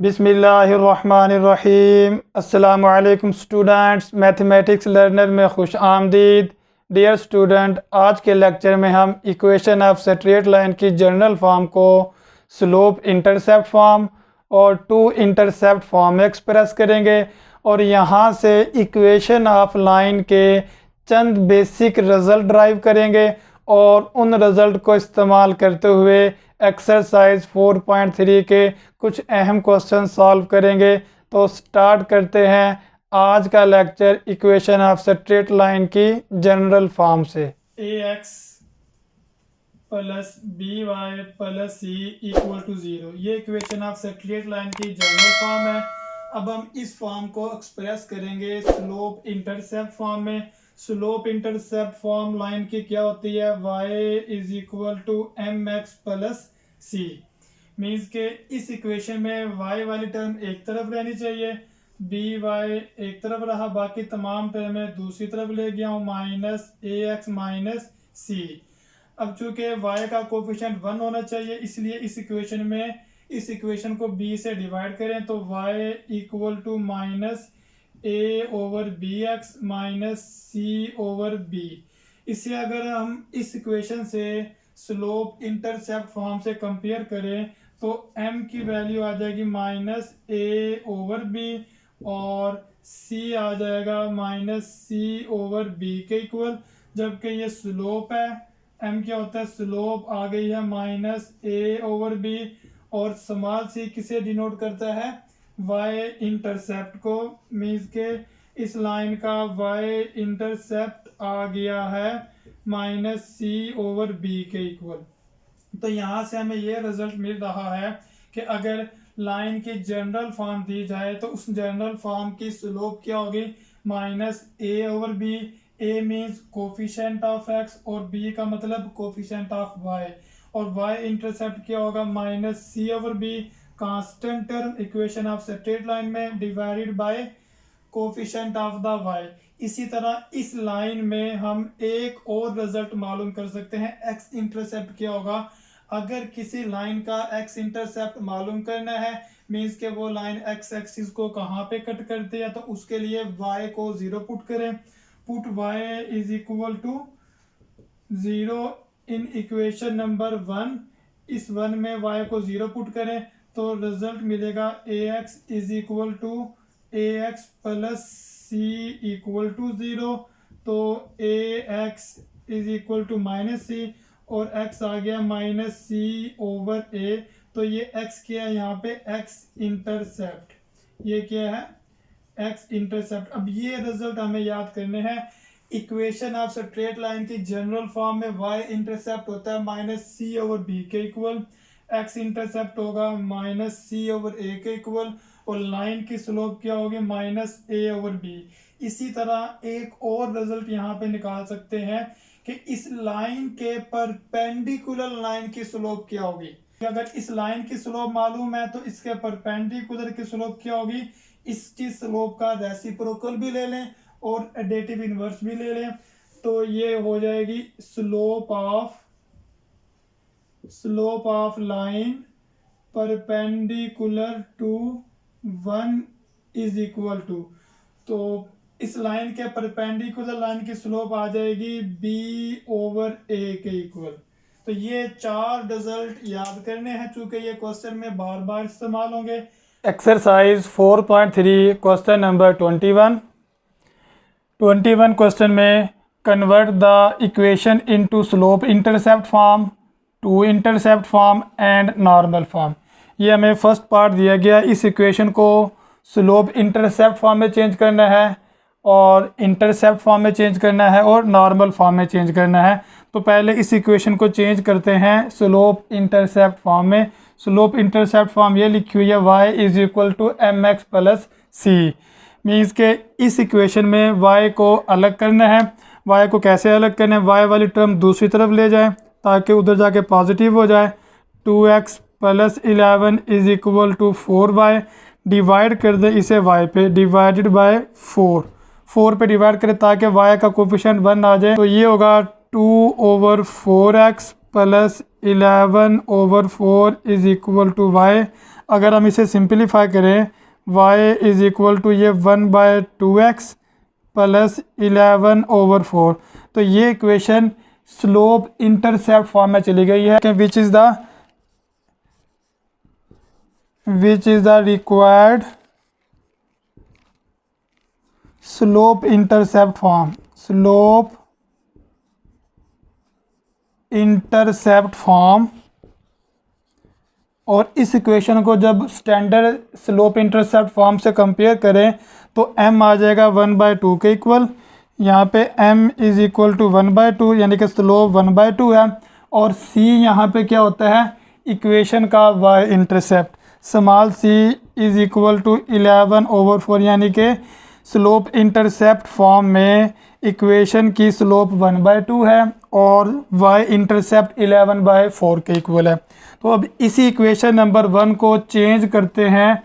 बिस्मिल्लाहिर्रहमानिर्रहीम। अस्सलामु अलैकुम स्टूडेंट्स, मैथमेटिक्स लर्नर में खुश आमदीद। डियर स्टूडेंट, आज के लेक्चर में हम इक्वेशन ऑफ स्ट्रेट लाइन की जनरल फॉर्म को स्लोप इंटरसेप्ट फॉर्म और टू इंटरसेप्ट फॉर्म में एक्सप्रेस करेंगे और यहाँ से इक्वेशन ऑफ लाइन के चंद बेसिक रिज़ल्ट ड्राइव करेंगे और उन रिज़ल्ट को इस्तेमाल करते हुए एक्सरसाइज 4.3 के कुछ अहम क्वेश्चन सॉल्व करेंगे। तो स्टार्ट करते हैं आज का lecture equation of straight line की जनरल फॉर्म से। ax plus by plus c equal to 0, ये इक्वेशन ऑफ स्ट्रेट लाइन की जनरल फॉर्म है। अब हम इस फॉर्म को एक्सप्रेस करेंगे स्लोप इंटरसेप्ट फॉर्म में। स्लोप इंटरसेप्ट फॉर्म लाइन की क्या होती है? y is equal to mx plus c। Means के इस इक्वेशन में y वाली टर्म एक तरफ रहनी चाहिए, by एक तरफ रहा, बाकी तमाम टर्में दूसरी तरफ ले गया हूँ, माइनस ax माइनस c। अब चूंकि y का कोफिशिएंट 1 होना चाहिए, इसलिए इस इक्वेशन को b से डिवाइड करें तो y equal to minus a over b x minus c over b. इसे अगर हम इस इक्वेशन से स्लोप इंटरसेप्ट फॉर्म से कंपेयर करें तो m की वैल्यू आ जाएगी माइनस a ओवर b और c आ जाएगा माइनस c ओवर b के इक्वल। जबकि ये स्लोप है, m क्या होता है? स्लोप आ गई है माइनस a ओवर b और स्मॉल c किसे डिनोट करता है? y इंटरसेप्ट को। मीन्स के इस लाइन का y इंटरसेप्ट आ गया है माइनस c ओवर b के इक्वल। तो यहाँ से हमें ये रिजल्ट मिल रहा है कि अगर लाइन की जनरल फॉर्म दी जाए तो उस जनरल फॉर्म की स्लोप क्या होगी? Minus a over b। a means coefficient of x और b का मतलब कोफिशिएंट ऑफ y, और y इंटरसेप्ट क्या होगा? Minus c over b, constant term equation of straight line में divided by coefficient of the y। इसी तरह इस लाइन में हम एक और रिजल्ट मालूम कर सकते हैं, x इंटरसेप्ट क्या होगा। अगर किसी लाइन का x इंटरसेप्ट मालूम करना है, मीन्स के वो लाइन x एक्सिस को कहाँ पे कट करती है, तो उसके लिए y को 0 पुट करें। Put y is equal to 0 in equation number 1। इस 1 में y को 0 पुट करें तो रिजल्ट मिलेगा ax is equal to ax plus c equal to 0। तो ax is equal to minus c और x आ गया माइनस c ओवर a। तो ये x क्या है यहाँ पे? x intercept. ये क्या है? x intercept. अब ये रिजल्ट हमें याद करने हैं। इक्वेशन ऑफ स्ट्रेट लाइन की जनरल फॉर्म में y इंटरसेप्ट होता है माइनस c ओवर b के इक्वल, x इंटरसेप्ट होगा माइनस c ओवर a के इक्वल और लाइन की स्लोप क्या होगी? Minus a over b। इसी तरह एक और रिजल्ट यहाँ पे निकाल सकते हैं कि इस लाइन के परपेंडिकुलर लाइन की स्लोप क्या होगी। अगर इस लाइन की स्लोप मालूम है तो इसके परपेंडिकुलर की स्लोप क्या होगी? इसकी स्लोप का रेसिप्रोकल भी ले लें और एडिटिव इनवर्स भी ले लें, तो ये हो जाएगी slope of line perpendicular to 1 is equal to. तो इस लाइन के परपेंडिकुलर लाइन की स्लोप आ जाएगी b ओवर a के इक्वल। तो ये 4 रिजल्ट याद करने हैं चूंकि ये क्वेश्चन में बार बार इस्तेमाल होंगे। एक्सरसाइज 4.3 क्वेश्चन नंबर 21 क्वेश्चन में convert the equation into slope intercept form, two intercept form and normal form. ये हमें फर्स्ट पार्ट दिया गया, इस इक्वेशन को स्लोप इंटरसेप्ट फॉर्म में चेंज करना है और इंटरसेप्ट फॉर्म में चेंज करना है और नॉर्मल फॉर्म में चेंज करना है। तो पहले इस इक्वेशन को चेंज करते हैं स्लोप इंटरसेप्ट फॉर्म में। स्लोप इंटरसेप्ट फॉर्म ये लिखी हुई है y is equal to mx plus c। Means के इस इक्वेशन में y को अलग करना है। y को कैसे अलग करना है? y वाली टर्म दूसरी तरफ ले जाए ताकि उधर जाके पॉजिटिव हो जाए। 2x plus 11 is equal to 4y। Divide कर दे इसे y पे, डिवाइडेड बाय 4 पे डिवाइड करें ताकि y का कोफिशिएंट 1 आ जाए। तो ये होगा 2 over 4x plus 11 over 4 is equal to y। अगर हम इसे सिंपलीफाई करें y इज़ इक्वल टू ये 1/2x प्लस 11/4, तो ये इक्वेशन स्लोप इंटरसेप्ट फॉर्म में चली गई है, विच is the required slope intercept form. और इस इक्वेशन को जब स्टैंडर्ड स्लोप इंटरसेप्ट फॉर्म से कंपेयर करें तो m आ जाएगा 1/2 के इक्वल। यहाँ पे m इज़ इक्वल टू 1/2 यानी कि स्लोप 1/2 है। और c यहाँ पे क्या होता है, इक्वेशन का y intercept, small c is equal to 11/4 यानी कि स्लोप इंटरसेप्ट फॉर्म में इक्वेशन की स्लोप 1/2 है और y इंटरसेप्ट 11/4 के इक्वल है। तो अब इसी इक्वेशन नंबर 1 को चेंज करते हैं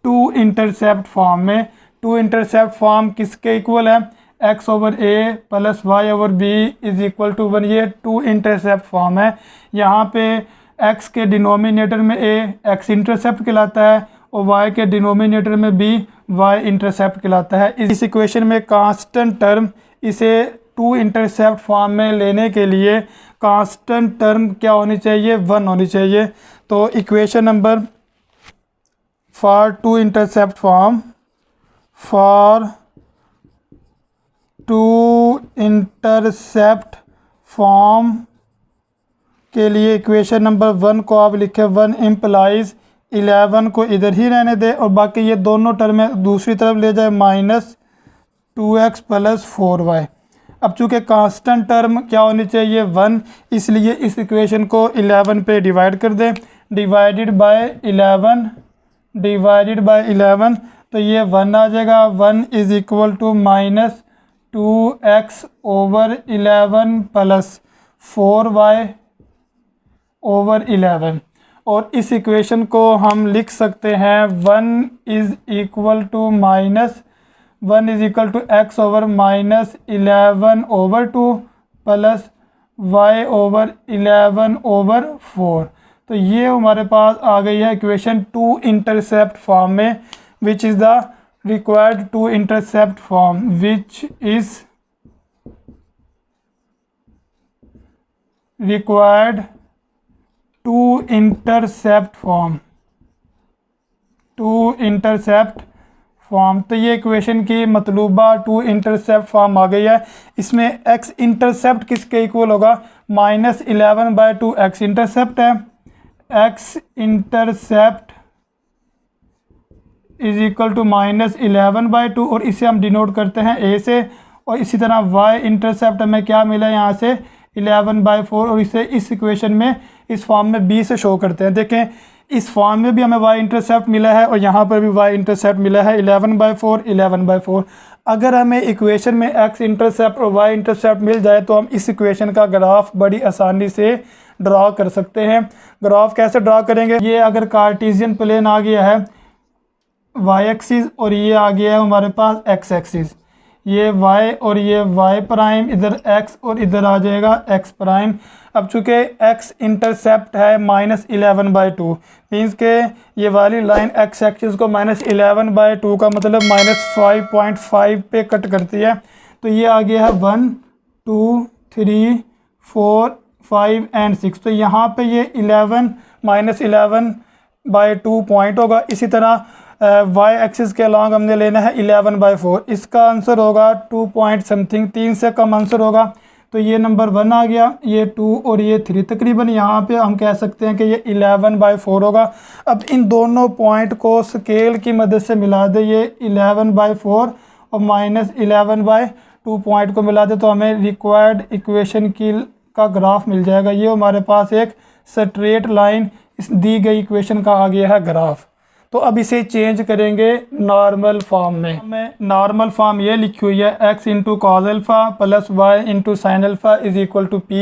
टू इंटरसेप्ट फॉर्म में। टू इंटरसेप्ट फॉर्म किसके इक्वल है, x/a plus y/b is equal to 1। ये टू इंटरसेप्ट फॉर्म है। यहाँ पे x के डिनोमिनेटर में a x इंटरसेप्ट कहलाता है और y के डिनोमिनेटर में b y इंटरसेप्ट कहलाता है। इस इक्वेशन में कांस्टेंट टर्म, इसे टू इंटरसेप्ट फॉर्म में लेने के लिए कांस्टेंट टर्म क्या होनी चाहिए, 1 होनी चाहिए। तो equation number four two intercept form के लिए इक्वेशन नंबर 1 को आप लिखें 1 इम्प्लाइज 11 को इधर ही रहने दें और बाकी ये दोनों टर्में दूसरी तरफ ले जाए, -2x प्लस 4y। अब चूँकि कांस्टेंट टर्म क्या होनी चाहिए, 1, इसलिए इस इक्वेशन को 11 पे डिवाइड कर दें। डिवाइडेड बाय 11 तो ये 1 आ जाएगा। 1 is equal to -2x/11 plus 4y/11। और इस इक्वेशन को हम लिख सकते हैं 1 is equal to x/-11/2 plus y/11/4। तो ये हमारे पास आ गई है इक्वेशन टू इंटरसेप्ट फॉर्म में, which is the required two intercept form, which is required two intercept form. तो ये इक्वेशन की मतलूबा टू इंटरसेप्ट फॉर्म आ गई है। इसमें x इंटरसेप्ट किसके इक्वल होगा, -11/2 x इंटरसेप्ट है। x intercept is equal to -11/2 और इसे हम डिनोट करते हैं a से। और इसी तरह y इंटरसेप्ट हमें क्या मिला यहाँ से 11/4 और इसे इस इक्वेशन में इस फॉर्म में b से शो करते हैं। देखें इस फॉर्म में भी हमें y इंटरसेप्ट मिला है और यहाँ पर भी y इंटरसेप्ट मिला है 11/4। अगर हमें इक्वेशन में x इंटरसेप्ट और y इंटरसेप्ट मिल जाए तो हम इस इक्वेशन का ग्राफ बड़ी आसानी से ड्रा कर सकते हैं। ग्राफ कैसे ड्रा करेंगे, ये अगर कार्टेशियन प्लेन आ गया है y एक्सिस और ये आ गया है हमारे पास x एक्सिस, ये y और ये y प्राइम, इधर x और इधर आ जाएगा x प्राइम। अब चूँकि x इंटरसेप्ट है -11/2 मीन्स के ये वाली लाइन x एक्सिस को -11/2 का मतलब -5.5 पे कट करती है। तो ये आ गया है 1 2 3 4 5 एंड 6। तो यहाँ पे ये 11/2 पॉइंट होगा। इसी तरह y एक्सिस के अलॉन्ग हमने लेना है 11/4, इसका आंसर होगा 2 पॉइंट समथिंग, 3 से कम आंसर होगा। तो ये नंबर 1 आ गया, ये 2 और ये 3, तकरीबन यहाँ पे हम कह सकते हैं कि ये 11/4 होगा। अब इन दोनों पॉइंट को स्केल की मदद से मिला दे, ये 11/4 और -11/2 पॉइंट को मिला दे तो हमें रिक्वायर्ड इक्वेशन का ग्राफ मिल जाएगा। ये हमारे पास एक स्ट्रेट लाइन इस दी गई इक्वेशन का आ गया है ग्राफ। तो अब इसे चेंज करेंगे नॉर्मल फॉर्म में। हमें नॉर्मल फॉर्म ये लिखी हुई है x into cos alpha plus y into sine alpha is equal to p।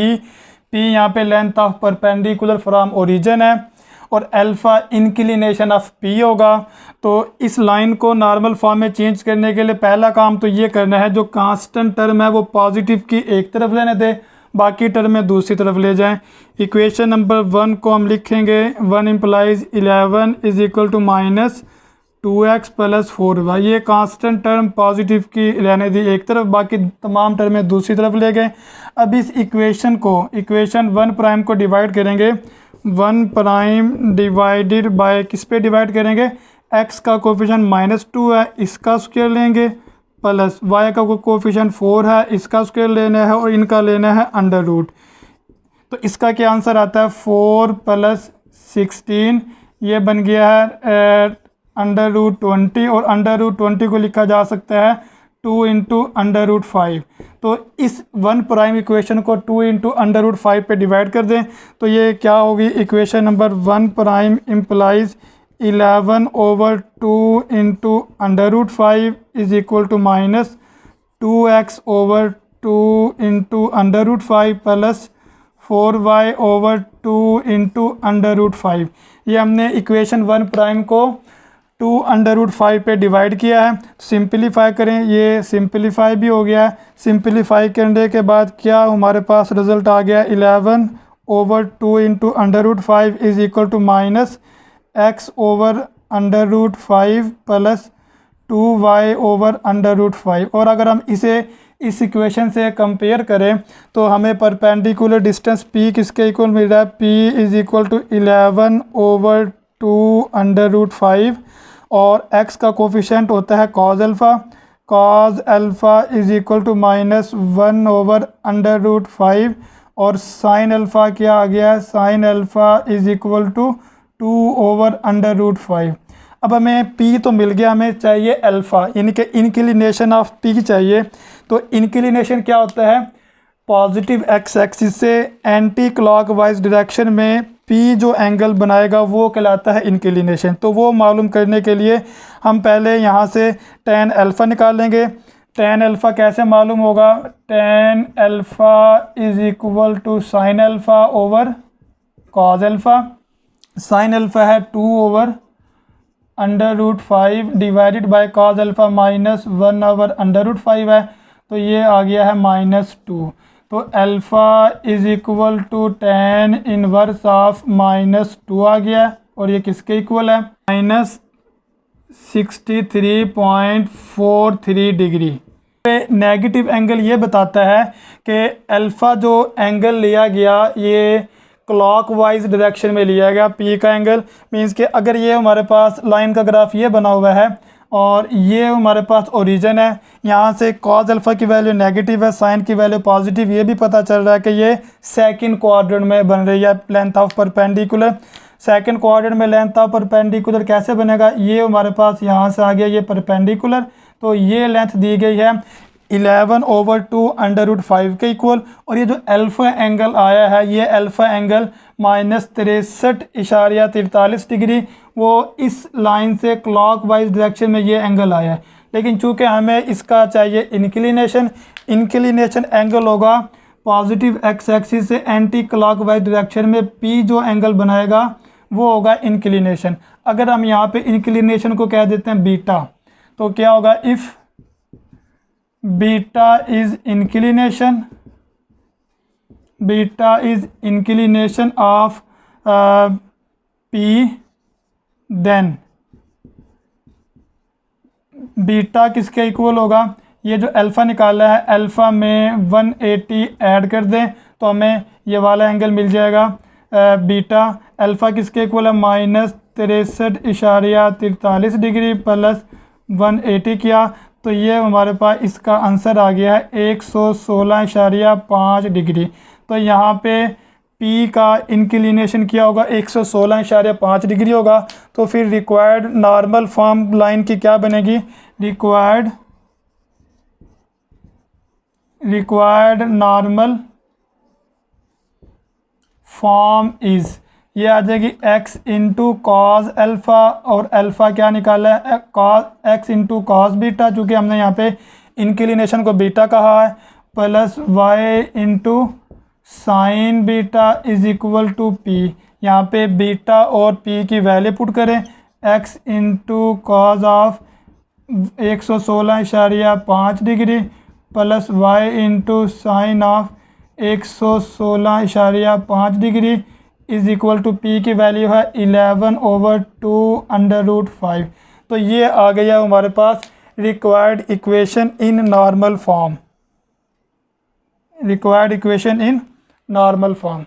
यहाँ पे length of perpendicular from origin है और अल्फ़ा इंक्लिनेशन ऑफ p होगा। तो इस लाइन को नॉर्मल फॉर्म में चेंज करने के लिए पहला काम तो ये करना है, जो कांस्टेंट टर्म है वो पॉजिटिव की एक तरफ लेने दे, बाकी टर्म में दूसरी तरफ ले जाएं। इक्वेशन नंबर 1 को हम लिखेंगे 1 implies 11 is equal to minus 2x plus 4y। ये कांस्टेंट टर्म पॉजिटिव की रहने दी एक तरफ, बाकी तमाम टर्में दूसरी तरफ ले गए। अब इस इक्वेशन को इक्वेशन 1 प्राइम को डिवाइड करेंगे। 1 प्राइम डिवाइडेड बाय किस पे डिवाइड करेंगे, x का कोफिशिएंट -2 है, इसका स्क्वायर लेंगे, प्लस y का कोफिशिएंट 4 है, इसका स्क्वायर लेना है, और इनका लेना है अंडर रूट। तो इसका क्या आंसर आता है 4 प्लस 16, ये बन गया है अंडर रूट 20, और अंडर रूट 20 को लिखा जा सकता है 2 इंटू अंडर रूट 5। तो इस 1 प्राइम इक्वेशन को 2 इंटू अंडर रूट 5 पे डिवाइड कर दें, तो ये क्या होगी, equation number 1 prime implies 11 over 2 into under root 5 is equal to minus 2x over 2 into under root 5 plus 4y over 2 into under root 5। ये हमने इक्वेशन 1 प्राइम को 2 अंडर रूट 5 पे डिवाइड किया है। सिंपलीफाई करें, ये सिंपलीफाई भी हो गया है। सिंपलीफाई करने के बाद क्या हमारे पास रिज़ल्ट आ गया, 11 over 2 into under root 5 is equal to minus x over under root 5 plus 2y over under root 5। और अगर हम इसे इस इक्वेशन से कंपेयर करें तो हमें परपेंडिकुलर डिस्टेंस p किसके इक्वल मिल रहा है, p is equal to 11 over 2 under root 5, और x का कोफिशिएंट होता है cos alpha is equal to minus 1 over under root 5, और sin अल्फ़ा क्या आ गया है, sin alpha is equal to 2 over under root 5। अब हमें p तो मिल गया, हमें चाहिए अल्फ़ा, यानी कि इंक्लिनेशन ऑफ p चाहिए। तो इंक्लिनेशन क्या होता है, पॉजिटिव x एक्सिस से एंटी क्लॉकवाइज डायरेक्शन में p जो एंगल बनाएगा वो कहलाता है इंक्लिनेशन। तो वो मालूम करने के लिए हम पहले यहाँ से tan अल्फ़ा निकाल लेंगे। tan अल्फ़ा कैसे मालूम होगा, tan alpha is equal to sin alpha over cos alpha. sin alpha है 2 over under root 5 divided by cos alpha minus 1 over under root 5 है, तो ये आ गया है -2। तो alpha is equal to tan inverse of -2 आ गया, और ये किसके इक्वल है, -63.43 डिग्री। नेगेटिव एंगल ये बताता है कि अल्फ़ा जो एंगल लिया गया ये क्लॉकवाइज डायरेक्शन में लिया गया, p का एंगल मींस कि अगर ये हमारे पास लाइन का ग्राफ ये बना हुआ है और ये हमारे पास ओरिजिन है, यहाँ से cos अल्फ़ा की वैल्यू नेगेटिव है, साइन की वैल्यू पॉजिटिव, ये भी पता चल रहा है कि ये सेकंड क्वाड्रेंट में बन रही है length of perpendicular. Second quadrant में लेंथ ऑफ परपेंडिकुलर कैसे बनेगा, ये हमारे पास यहाँ से आ गया ये परपेंडिकुलर, तो ये लेंथ दी गई है 11 ओवर 2 अंडर रूट 5 के इक्वल। और ये जो अल्फ़ा एंगल आया है ये अल्फ़ा एंगल -63.43 डिग्री, वो इस लाइन से क्लॉकवाइज डायरेक्शन में ये एंगल आया है। लेकिन चूंकि हमें इसका चाहिए इंक्लिनेशन एंगल होगा पॉजिटिव x एक्सिस से एंटी क्लॉकवाइज डायरेक्शन में, p जो एंगल बनाएगा वो होगा इंक्लिनेशन। अगर हम यहाँ पे इंक्लिनेशन को कह देते हैं बीटा, तो क्या होगा, if beta is inclination of p, then beta किसके इक्वल होगा, ये जो अल्फ़ा निकाला है अल्फ़ा में 180 ऐड कर दें तो हमें ये वाला एंगल मिल जाएगा बीटा। अल्फ़ा किसके इक्वल है, -63.43 डिग्री प्लस 180 किया, तो ये हमारे पास इसका आंसर आ गया है 116.5 डिग्री। तो यहाँ पे P का इंक्लिनेशन क्या होगा, 116.5 डिग्री होगा। तो फिर रिक्वायर्ड नॉर्मल फॉर्म लाइन की क्या बनेगी, रिक्वायर्ड नॉर्मल फॉर्म इज़, ये आ जाएगी x इंटू कॉज अल्फ़ा, और अल्फ़ा क्या निकाला है, x इंटू कॉस बीटा, चूँकि हमने यहाँ पे इंक्लिनेशन को बीटा कहा है, plus y into sine beta is equal to p। यहाँ पे बीटा और p की वैल्यू पुट करें, x into cos of 116.5 degree plus y into sine of 116.5 degree is equal to P की वैल्यू है 11/2 √5। तो ये आ गया हमारे पास required equation in normal form, required equation in normal form.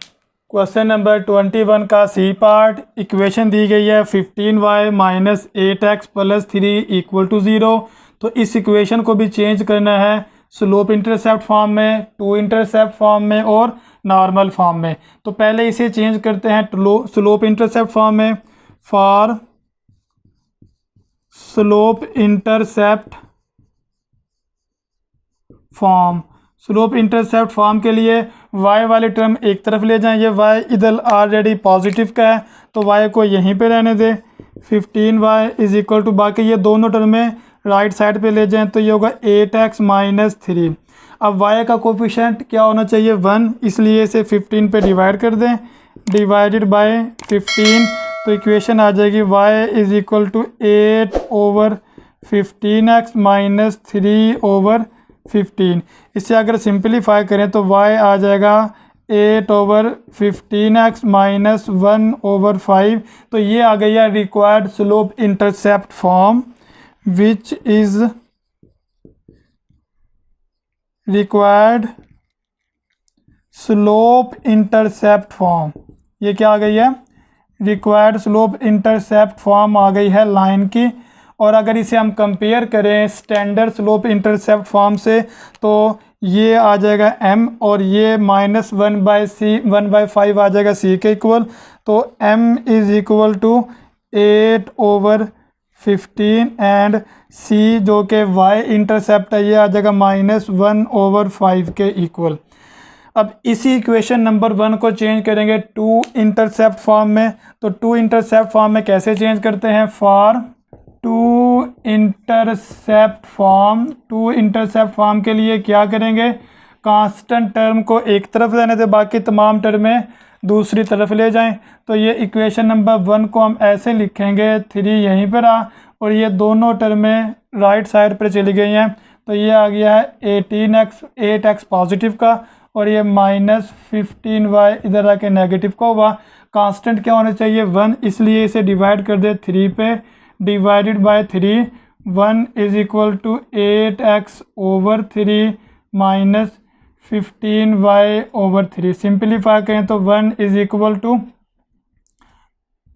Question number 21 का सी पार्ट, इक्वेशन दी गई है 15y minus 8x plus 3 equal to 0। तो इस इक्वेशन को भी चेंज करना है स्लोप इंटरसेप्ट फॉर्म में, टू इंटरसेप्ट फॉर्म में और नॉर्मल फॉर्म में। तो पहले इसे चेंज करते हैं स्लोप इंटरसेप्ट फॉर्म में। For slope intercept form, slope intercept form के लिए y वाली टर्म एक तरफ ले जाएं, ये y इधर ऑलरेडी पॉजिटिव का है तो y को यहीं पे रहने दें। 15y इज इक्वल टू, बाकी ये दोनों टर्में राइट साइड पे ले जाएं तो ये होगा 8x माइनस 3। अब y का कोफिशिएंट क्या होना चाहिए 1, इसलिए इसे 15 पे डिवाइड कर दें, डिवाइडेड बाय 15। तो इक्वेशन आ जाएगी y is equal to 8/15x minus 3/15। इसे अगर सिंपलीफाई करें तो y आ जाएगा 8/15x माइनस 1/5। तो ये आ गई है required slope intercept form, which is required slope intercept form. ये क्या आ गई है, रिक्वायर्ड स्लोप इंटरसेप्ट फॉर्म आ गई है लाइन की। और अगर इसे हम कंपेयर करें स्टैंडर्ड स्लोप इंटरसेप्ट फॉर्म से तो ये आ जाएगा m और ये -1/5 आ जाएगा c के इक्वल। तो m is equal to 8/15 and c जो कि y इंटरसेप्ट है ये आ जाएगा -1/5 के इक्वल। अब इसी इक्वेशन नंबर 1 को चेंज करेंगे टू इंटरसेप्ट फॉर्म में। तो टू इंटरसेप्ट फॉर्म में कैसे चेंज करते हैं, for two intercept form, two intercept form के लिए क्या करेंगे, कांस्टेंट टर्म को एक तरफ रहने दें, बाकी तमाम टर्में दूसरी तरफ ले जाएं। तो ये इक्वेशन नंबर 1 को हम ऐसे लिखेंगे, 3 यहीं पर आ और ये दोनों टर्में राइट साइड पर चली गई हैं। तो ये आ गया है 18x, 8x पॉजिटिव का और ये -15y इधर आके नेगेटिव का हुआ। कांस्टेंट क्या होना चाहिए 1, इसलिए इसे डिवाइड कर दे 3 पे, divided by 3। 1 is equal to 8x/3 minus 15y/3। Simplify करें तो 1 is equal to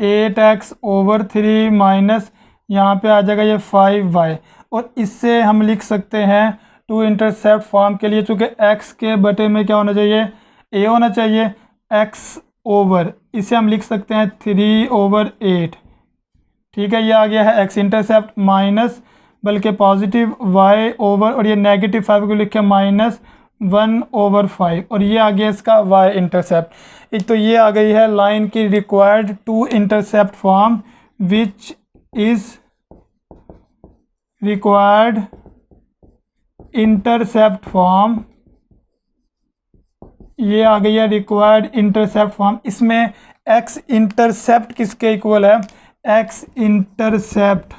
8x/3 minus यहाँ पे आ जाएगा ये 5y। और इससे हम लिख सकते हैं टू इंटरसेप्ट फॉर्म के लिए, चूँकि x के बटे में क्या होना चाहिए, a होना चाहिए, x/, इसे हम लिख सकते हैं 3/8। ठीक है, ये आ गया है x इंटरसेप्ट माइनस बल्कि पॉजिटिव y ओवर और ये नेगेटिव 5 को लिखे -1/5 और ये आ गया इसका y इंटरसेप्ट। एक तो ये आ गई है लाइन की required two intercept form, which is required intercept form. ये आ गई है रिक्वायर्ड इंटरसेप्ट फॉर्म। इसमें x इंटरसेप्ट किसके इक्वल है, x इंटरसेप्ट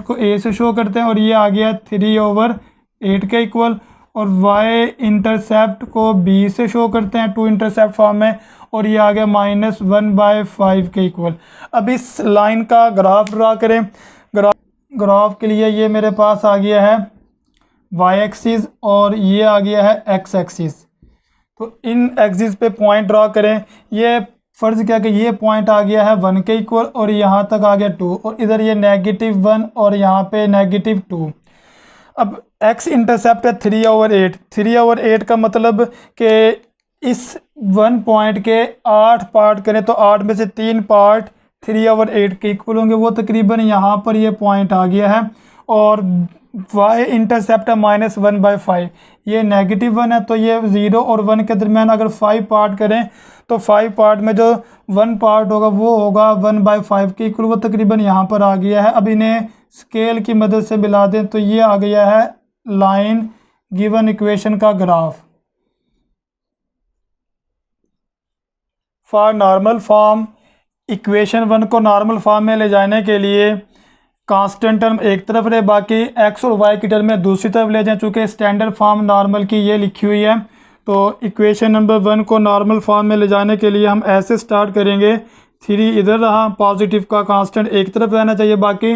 को a से शो करते हैं और ये आ गया 3/8 के इक्वल। और y इंटरसेप्ट को b से शो करते हैं टू इंटरसेप्ट फॉर्म में और ये आ गया -1/5 के इक्वल। अब इस लाइन का ग्राफ ड्रा करें। ग्राफ के लिए ये मेरे पास आ गया है y एक्सिस और ये आ गया है x एक्सिस। तो इन एक्सिस पे पॉइंट ड्रा करें। ये फ़र्ज़ क्या कि ये पॉइंट आ गया है 1 के इक्वल और यहाँ तक आ गया 2 और इधर ये -1 और यहाँ पे -2। अब x इंटरसेप्ट है 3/8। 3/8 का मतलब कि इस 1 पॉइंट के 8 पार्ट करें तो 8 में से 3 पार्ट 3/8 के इक्वल होंगे, वो तकरीबन यहाँ पर ये पॉइंट आ गया है। और y इंटरसेप्ट है -1/5, ये -1 है तो ये 0 और 1 के दरमियान अगर 5 पार्ट करें तो 5 पार्ट में जो 1 पार्ट होगा वो होगा 1/5 के इक्वल, वो तकरीबन यहाँ पर आ गया है। अब इन्हें स्केल की मदद से मिला दें तो ये आ गया है लाइन गिवन इक्वेशन का graph. For normal form, equation 1 को नॉर्मल फॉर्म में ले जाने के लिए कांस्टेंट टर्म एक तरफ रहे, बाकी एक्स और वाई की टर्म में दूसरी तरफ ले जाएं। चूँकि स्टैंडर्ड फॉर्म नॉर्मल की ये लिखी हुई है, तो इक्वेशन नंबर 1 को नॉर्मल फॉर्म में ले जाने के लिए हम ऐसे स्टार्ट करेंगे। 3 इधर रहा, पॉजिटिव का कांस्टेंट एक तरफ रहना चाहिए, बाकी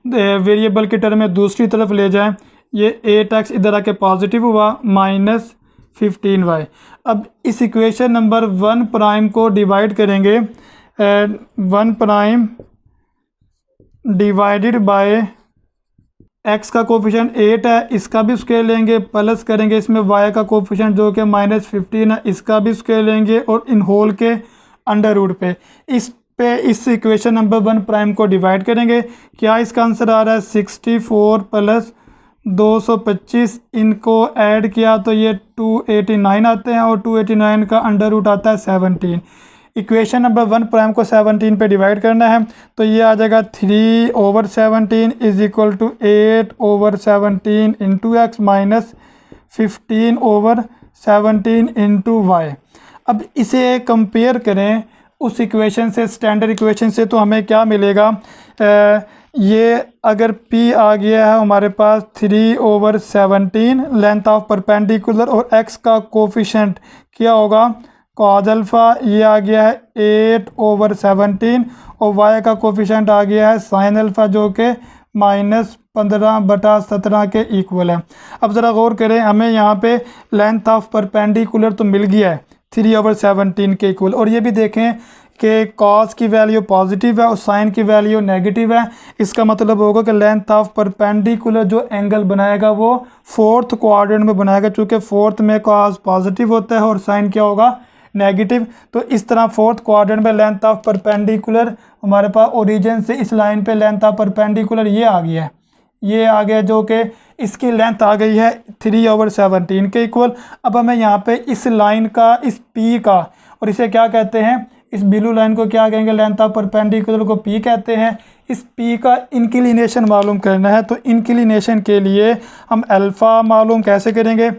वेरिएबल की टर्म में दूसरी तरफ ले जाएं। ये 8x इधर आके पॉजिटिव हुआ, -15y। अब इस इक्वेशन नंबर 1 प्राइम को डिवाइड करेंगे, 1 प्राइम डिवाइडेड बाय x का कोफिशिएंट 8 है, इसका भी स्क्वायर लेंगे, प्लस करेंगे इसमें y का कोफिशिएंट जो कि -15 है, इसका भी स्क्वायर लेंगे, और इन होल के अंडर रूट पे इस इक्वेशन नंबर 1 प्राइम को डिवाइड करेंगे। क्या इसका आंसर आ रहा है 64 प्लस 225, इनको ऐड किया तो ये 289 आते हैं, और 289 का अंडर रूट आता है 17। इक्वेशन नंबर 1 प्राइम को 17 पे डिवाइड करना है, तो ये आ जाएगा 3/17 is equal to 8/17 into x minus 15/17 into y. अब इसे कंपेयर करें उस इक्वेशन से, स्टैंडर्ड इक्वेशन से, तो हमें क्या मिलेगा। ये अगर P आ गया है हमारे पास 3/17 लेंथ ऑफ परपेंडिकुलर, और x का कोफिशिएंट क्या होगा कॉज अल्फ़ा, ये आ गया है 8/17, और y का कोफिशिएंट आ गया है साइन अल्फ़ा जो कि -15/17 के इक्वल है। अब ज़रा गौर करें, हमें यहाँ पे लेंथ ऑफ परपेंडिकुलर तो मिल गया है 3/17 के इक्वल, और ये भी देखें कि कॉस की वैल्यू पॉजिटिव है और साइन की वैल्यू नेगेटिव है। इसका मतलब होगा कि लेंथ ऑफ परपेंडिकुलर जो एंगल बनाएगा वो फोर्थ क्वाड्रेंट में बनाएगा, चूँकि फोर्थ में कॉस पॉजिटिव होता है और साइन क्या होगा नेगेटिव। तो इस तरह फोर्थ क्वाड्रेंट में लेंथ ऑफ परपेंडिकुलर हमारे पास ओरिजिन से इस लाइन पे लेंथ ऑफ परपेंडिकुलर ये आ गया है, ये आ गया, जो कि इसकी लेंथ आ गई है 3/17 के इक्वल। अब हमें यहाँ पे इस लाइन का, इस P का, और इसे क्या कहते हैं, इस ब्लू लाइन को क्या कहेंगे, लेंथ ऑफ परपेंडिकुलर को P कहते हैं। इस P का इंक्लिनेशन मालूम करना है, तो इंक्लिनेशन के लिए हम अल्फ़ा मालूम कैसे करेंगे,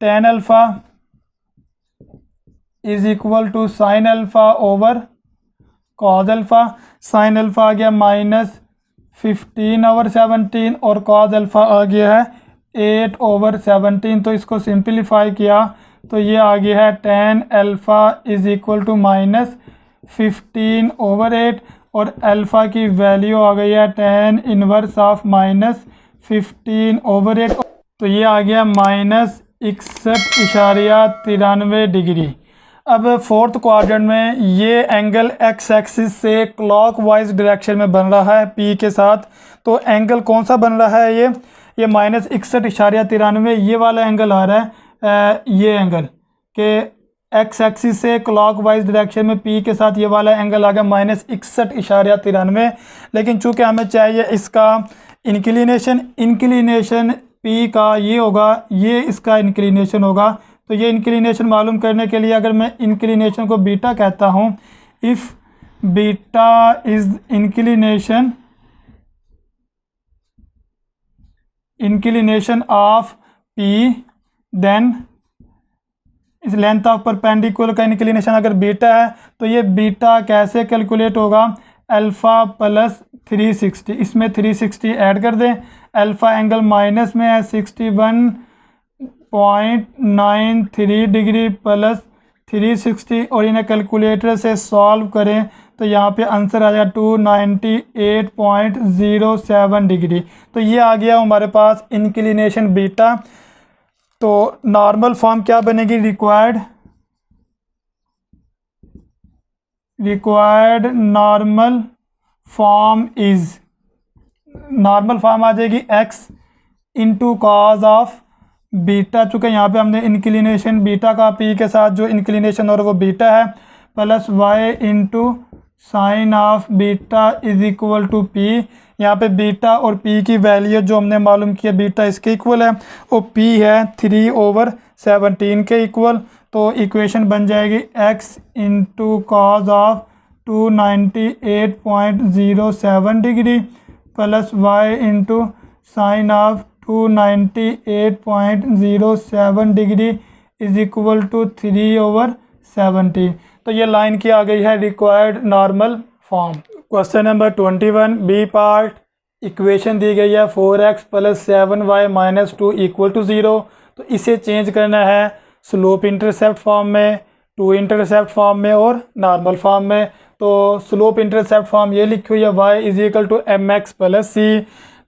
tan alpha is equal to sine alpha over cos alpha. Sine alpha आ गया -15/17, और कॉज अल्फ़ा आ गया है 8/17। तो इसको सिंपलीफाई किया तो ये आ गया है tan alpha is equal to -15/8, और अल्फ़ा की वैल्यू आ गई है tan इनवर्स ऑफ -15/8, तो ये आ गया -61.93 डिग्री। अब फोर्थ क्वाड्रेंट में ये एंगल एक्स एक्सिस से क्लॉकवाइज डायरेक्शन में बन रहा है P के साथ। तो एंगल कौन सा बन रहा है, ये -61.93 ये वाला एंगल आ रहा है। ये एंगल के एक्स एक्सिस से क्लॉकवाइज डायरेक्शन में P के साथ ये वाला एंगल आ गया -61.93। लेकिन चूंकि हमें चाहिए इसका इंक्लिनेशन P का ये होगा, ये इसका इंक्लिनेशन होगा। तो ये इंक्लिनेशन मालूम करने के लिए अगर मैं इंक्लिनेशन को बीटा कहता हूँ, if beta is inclination of P, then इस लेंथ ऑफ परपेंडिकुलर का इंक्लिनेशन अगर बीटा है, तो ये बीटा कैसे कैलकुलेट होगा, अल्फ़ा प्लस 360, इसमें 360 ऐड कर दें। अल्फ़ा एंगल माइनस में है 61.93 डिग्री प्लस 360, और इन्हें कैलकुलेटर से सॉल्व करें तो यहाँ पे आंसर आ जाएगा 298.07 डिग्री। तो ये आ गया हमारे पास इंक्लिनेशन बीटा। तो नॉर्मल फॉर्म क्या बनेगी, required normal form is, normal form आ जाएगी x into cos of beta, चूँकि यहाँ पे हमने इंक्लिनेशन बीटा का P के साथ जो इंक्लिनेशन और वो बीटा है, plus y into sine of beta is equal to P। यहाँ पे बीटा और P की वैल्यू जो हमने मालूम किया बीटा इसके इक्वल है, और P है 3/17 के इक्वल। तो इक्वेशन बन जाएगी x into cos of 298.07 degree plus y into sine of 298.07 degree is equal to 3/17। तो ये लाइन की आ गई है required normal form. Question number 21 B part, equation दी गई है 4x plus 7y minus 2 equal to 0। तो इसे चेंज करना है स्लोप इंटरसेप्ट फॉर्म में, टू इंटरसेप्ट फॉर्म में और नॉर्मल फॉर्म में। तो स्लोप इंटरसेप्ट फॉर्म ये लिखी हुई है y is equal to M X plus C.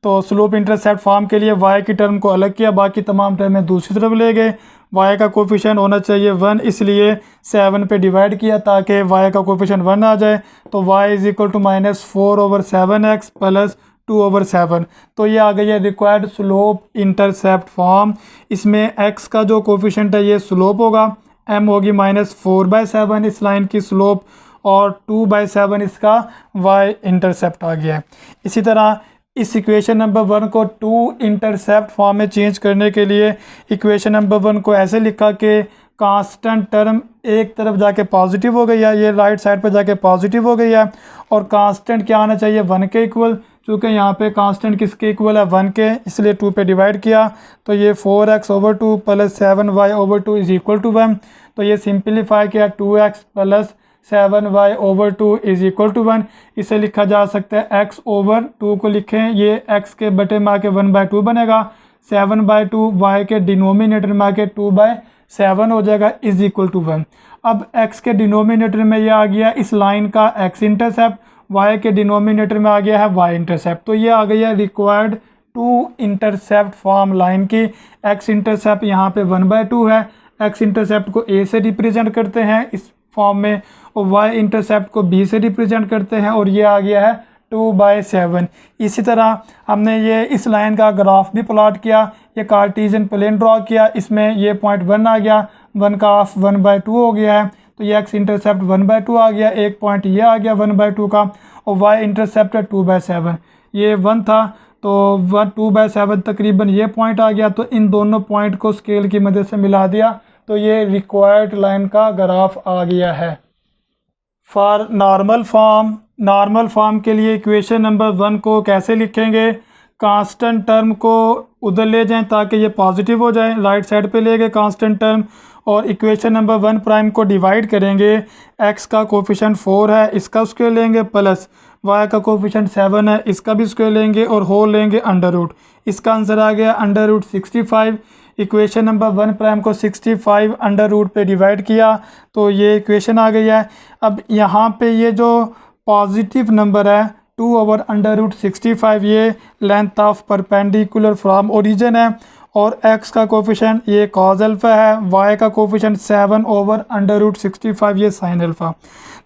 तो स्लोप इंटरसेप्ट फॉर्म के लिए y की टर्म को अलग किया, बाकी तमाम टर्में दूसरी तरफ ले गए। y का कोफिशिएंट होना चाहिए 1, इसलिए 7 पे डिवाइड किया ताकि y का कोफिशिएंट 1 आ जाए। तो y is equal to minus 4/7x plus 2/7। तो ये आ गई है रिक्वायर्ड स्लोप इंटरसेप्ट फॉर्म। इसमें x का जो कोफिशिएंट है ये स्लोप होगा, m होगी -4/7 इस लाइन की स्लोप, और 2/7 इसका y इंटरसेप्ट आ गया है। इसी तरह इस इक्वेशन नंबर 1 को टू इंटरसेप्ट फॉर्म में चेंज करने के लिए इक्वेशन नंबर 1 को ऐसे लिखा कि कांस्टेंट टर्म एक तरफ जाके पॉजिटिव हो गई है, ये राइट साइड पर जाके पॉजिटिव हो गई है, और कांस्टेंट क्या आना चाहिए 1 के इक्वल। चूँकि यहाँ पे कांस्टेंट किसके इक्वल है 1 के, इसलिए 2 पे डिवाइड किया। तो ये 4x/2 plus 7y/2 is equal to 1। तो ये सिंप्लीफाई किया 2x plus 7y/2 is equal to 1। इसे लिखा जा सकता है x/2 को लिखें, ये x के बटे में आके 1/2 बनेगा, 7/2 y के डिनोमिनेटर में आके 2/7 हो जाएगा इज इक्वल टू 1। अब x के डिनोमिनेटर में ये आ गया इस लाइन का x इंटरसेप्ट, y के डिनोमिनेटर में आ गया है y इंटरसेप्ट। तो ये आ गई है required two intercept form line की। x इंटरसेप्ट यहाँ पे 1/2 है, x इंटरसेप्ट को a से रिप्रेजेंट करते हैं इस फॉर्म में, और y इंटरसेप्ट को b से रिप्रेजेंट करते हैं, और ये आ गया है 2/7। इसी तरह हमने ये इस लाइन का ग्राफ भी प्लॉट किया, ये कार्टेशियन प्लेन ड्रॉ किया, इसमें ये पॉइंट 1 आ गया, 1 का हाफ 1/2 हो गया है, तो ये x इंटरसेप्ट 1/2 आ गया, एक पॉइंट ये आ गया 1/2 का, और y इंटरसेप्ट 2/7, ये 1 था, तो 2/7 तकरीबन ये पॉइंट आ गया। तो इन दोनों पॉइंट को स्केल की मदद से मिला दिया, तो ये रिक्वायर्ड लाइन का ग्राफ आ गया है। फॉर नॉर्मल फॉर्म के लिए इक्वेशन नंबर 1 को कैसे लिखेंगे, कांस्टेंट टर्म को उधर ले जाएं ताकि ये पॉजिटिव हो जाए, राइट साइड पे ले गए कांस्टेंट टर्म, और इक्वेशन नंबर 1 प्राइम को डिवाइड करेंगे। x का कोफिशिएंट 4 है, इसका स्क्वायर लेंगे, प्लस y का कोफिशिएंट 7 है, इसका भी स्क्वायर लेंगे, और होल लेंगे अंडर रूट। इसका आंसर आ गया under root 65। Equation number 1 prime को 65 अंडर रूट पे डिवाइड किया, तो ये इक्वेशन आ गई है। अब यहाँ पे ये जो पॉजिटिव नंबर है 2/√65, ये length of perpendicular from origin है, और x का कोफिशिएंट ये कॉज अल्फ़ा है, y का कोफिशिएंट 7/√65 ये साइन अल्फ़ा।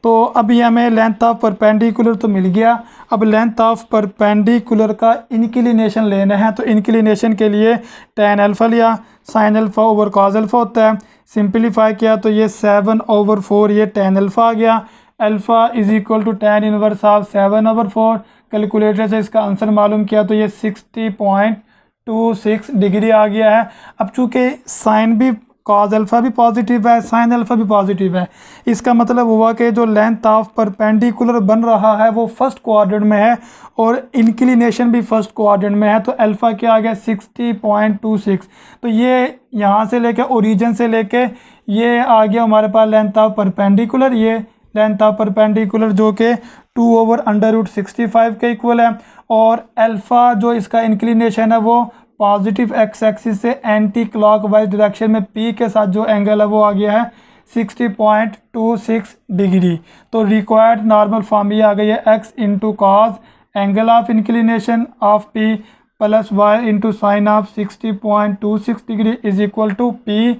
तो अब ये हमें लेंथ ऑफ परपेंडिकुलर तो मिल गया, अब लेंथ ऑफ परपेंडिकुलर का इंक्लिनेशन लेना है। तो इंक्लिनेशन के लिए tan अल्फ़ा लिया, sign alpha over cos alpha होता है, सिंप्लीफाई किया तो ये 7/4 ये tan अल्फ़ा आ गया। Alpha is equal to tan inverse of 7/4, calculator से इसका आंसर मालूम किया तो ये 60.26 डिग्री आ गया है। अब चूँकि साइन भी कॉज अल्फ़ा भी पॉजिटिव है, साइन अल्फ़ा भी पॉजिटिव है, इसका मतलब हुआ कि जो लेंथ ऑफ परपेंडिकुलर बन रहा है वो फर्स्ट क्वाड्रेंट में है, और इंक्लिनेशन भी फर्स्ट क्वाड्रेंट में है। तो अल्फ़ा क्या आ गया 60.26। तो ये यहाँ से लेके ओरिजिन से लेके ये आ गया हमारे पास लेंथ ऑफ परपेंडिकुलर, ये लेंथ ऑफ परपेंडिकुलर जो कि 2/√65 के इक्वल है, और अल्फ़ा जो इसका इंक्लिनेशन है वो पॉजिटिव एक्स एक्सिस से एंटी क्लॉकवाइज डायरेक्शन में पी के साथ जो एंगल है वो आ गया है 60.26 डिग्री। तो रिक्वायर्ड नॉर्मल फॉर्म ये आ गई है x into cos angle of inclination of p plus y into sine of 60.26 degree is equal to p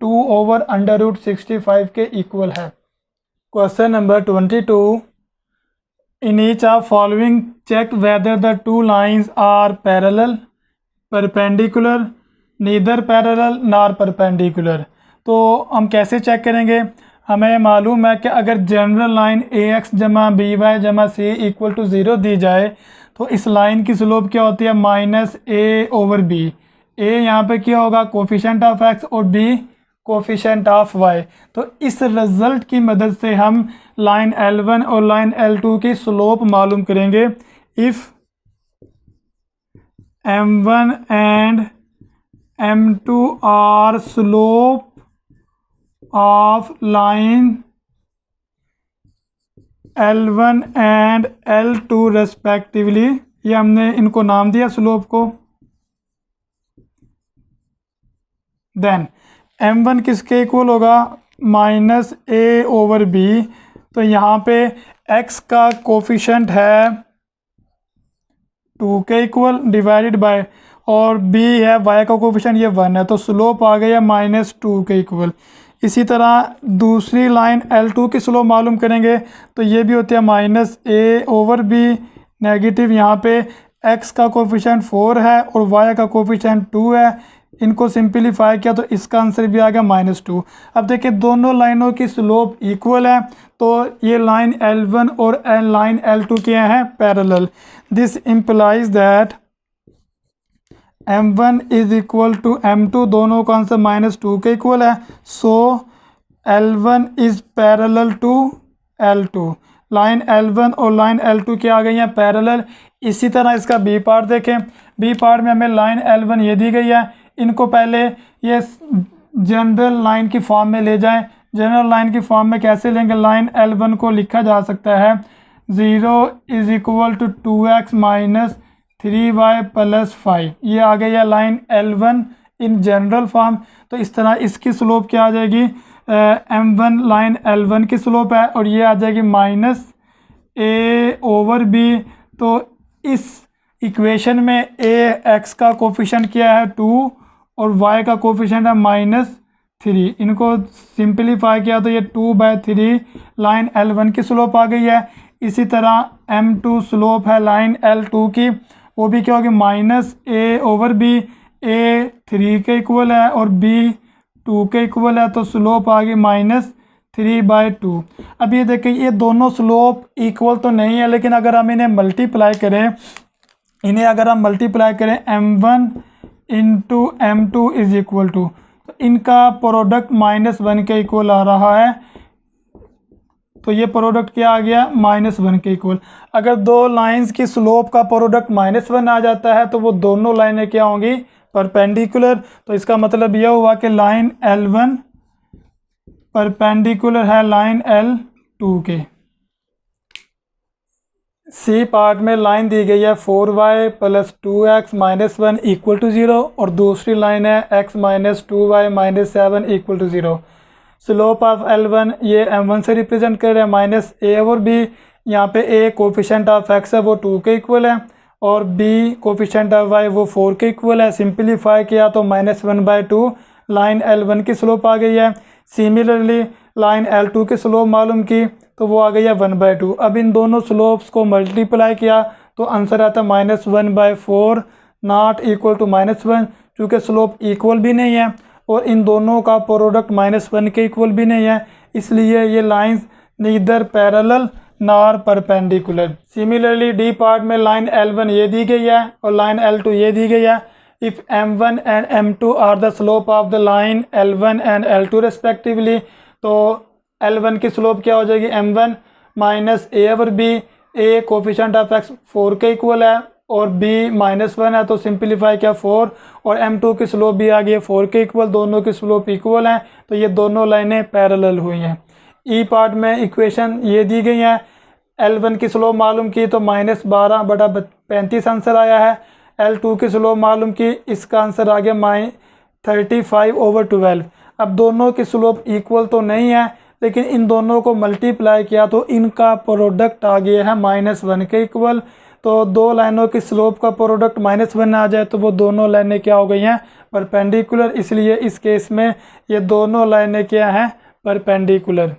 2/√65 के इक्वल है। Question number 22, in each of following check whether the two lines are parallel, perpendicular, neither parallel nor perpendicular। तो हम कैसे check करेंगे, हमें मालूम है कि अगर जनरल लाइन ax जमा by जमा c इक्वल टू 0 दी जाए तो इस लाइन की स्लोप क्या होती है -a/b। a यहाँ पे क्या होगा कोफिशिएंट ऑफ x और b कोफिशिएंट ऑफ y। तो इस रिजल्ट की मदद से हम लाइन L1 और लाइन L2 की स्लोप मालूम करेंगे। If M1 and M2 are slope of line L1 and L2 respectively, ये हमने इनको नाम दिया स्लोप को। देन m1 किसके इक्वल होगा, माइनस a ओवर b। तो यहाँ पे x का कोफिशेंट है 2 के इक्वल डिवाइडेड बाय, और b है y का कोफिशेंट ये 1 है, तो स्लोप आ गया -2 के इक्वल। इसी तरह दूसरी लाइन L2 की स्लोप मालूम करेंगे तो ये भी होती है -a ओवर b नेगेटिव। यहाँ पे x का कोफिशेंट 4 है और y का कोफिशेंट 2 है, इनको सिंपलीफाई किया तो इसका आंसर भी आ गया -2। अब देखिए दोनों लाइनों की स्लोप इक्वल है, तो ये लाइन L1 और लाइन L2 क्या हैं, parallel. This implies that m1 is equal to m2, दोनों का आंसर -2 के इक्वल है। So L1 is parallel to L2। Line L1 और लाइन L2 क्या आ गई हैं, पैरेलल। इसी तरह इसका बी पार्ट देखें। बी पार्ट में हमें लाइन L1 ये दी गई है, इनको पहले ये जनरल लाइन की फॉर्म में ले जाएं। जनरल लाइन की फॉर्म में कैसे लेंगे, लाइन L1 को लिखा जा सकता है 0 is equal to 2x minus 3y plus 5। ये आ गई है line L1 in general form. तो इस तरह इसकी स्लोप क्या आ जाएगी, m1 लाइन L1 की स्लोप है और ये आ जाएगी -a ओवर b। तो इस इक्वेशन में x का कोफिशेंट क्या है 2 और y का कोफिशेंट है -3। इनको सिंपलीफाई किया तो ये 2/3 लाइन L1 की स्लोप आ गई है। इसी तरह m2 स्लोप है लाइन L2 की, वो भी क्या होगी -a ओवर b। a 3 के इक्वल है और b 2 के इक्वल है, तो स्लोप आ गई -3/2। अब ये देखिए ये दोनों स्लोप इक्वल तो नहीं है, लेकिन अगर हम इन्हें मल्टीप्लाई करें, m1 into m2 is equal to, तो इनका प्रोडक्ट -1 के इक्वल आ रहा है। तो ये प्रोडक्ट क्या आ गया, -1 के इक्वल। अगर दो लाइंस की स्लोप का प्रोडक्ट -1 आ जाता है तो वो दोनों लाइनें क्या होंगी, परपेंडिकुलर। तो इसका मतलब यह हुआ कि लाइन L1 परपेंडिकुलर है लाइन L2 के। सी पार्ट में लाइन दी गई है 4y plus 2x minus 1 equal to 0 और दूसरी लाइन है x minus 2y minus 7 equal to 0। Slope of L1 ये m1 से रिप्रेजेंट कर रहे हैं -a और b। यहाँ पे a कोफिशेंट ऑफ x है वो 2 के इक्वल है और b कोफिशेंट ऑफ y वो 4 के इक्वल है। सिंपलीफाई किया तो -1/2 लाइन L1 की स्लोप आ गई है। सिमिलरली लाइन L2 की स्लोप मालूम की तो वो आ गई है 1/2। अब इन दोनों स्लोप्स को मल्टीप्लाई किया तो आंसर आता है -1/4 नॉट इक्वल टू -1। चूँकि स्लोप इक्वल भी नहीं है और इन दोनों का प्रोडक्ट -1 के इक्वल भी नहीं है, इसलिए ये lines neither parallel nor perpendicular. Similarly D part में लाइन L1 ये दी गई है और लाइन L2 ये दी गई है। If m1 and m2 are the slope of the line L1 and L2 respectively, तो L1 की स्लोप क्या हो जाएगी, m1 -a over b। a coefficient of x 4 के इक्वल है और b -1 है, तो सिंपलीफाई किया 4 और m2 की स्लोप भी आ गई है 4 के इक्वल। दोनों की स्लोप इक्वल हैं, तो ये दोनों लाइनें पैरेलल हुई हैं। ई पार्ट में इक्वेशन ये दी गई है। L1 की स्लोप मालूम की तो -12/35 आंसर आया है। L2 की स्लोप मालूम की, इसका आंसर आ गया 35/12। अब दोनों की स्लोप इक्वल तो नहीं है, लेकिन इन दोनों को मल्टीप्लाई किया तो इनका प्रोडक्ट आ गया है -1 के इक्वल। तो दो लाइनों की स्लोप का प्रोडक्ट -1 आ जाए तो वो दोनों लाइनें क्या हो गई हैं, परपेंडिकुलर। इसलिए इस केस में ये दोनों लाइनें क्या हैं, परपेंडिकुलर।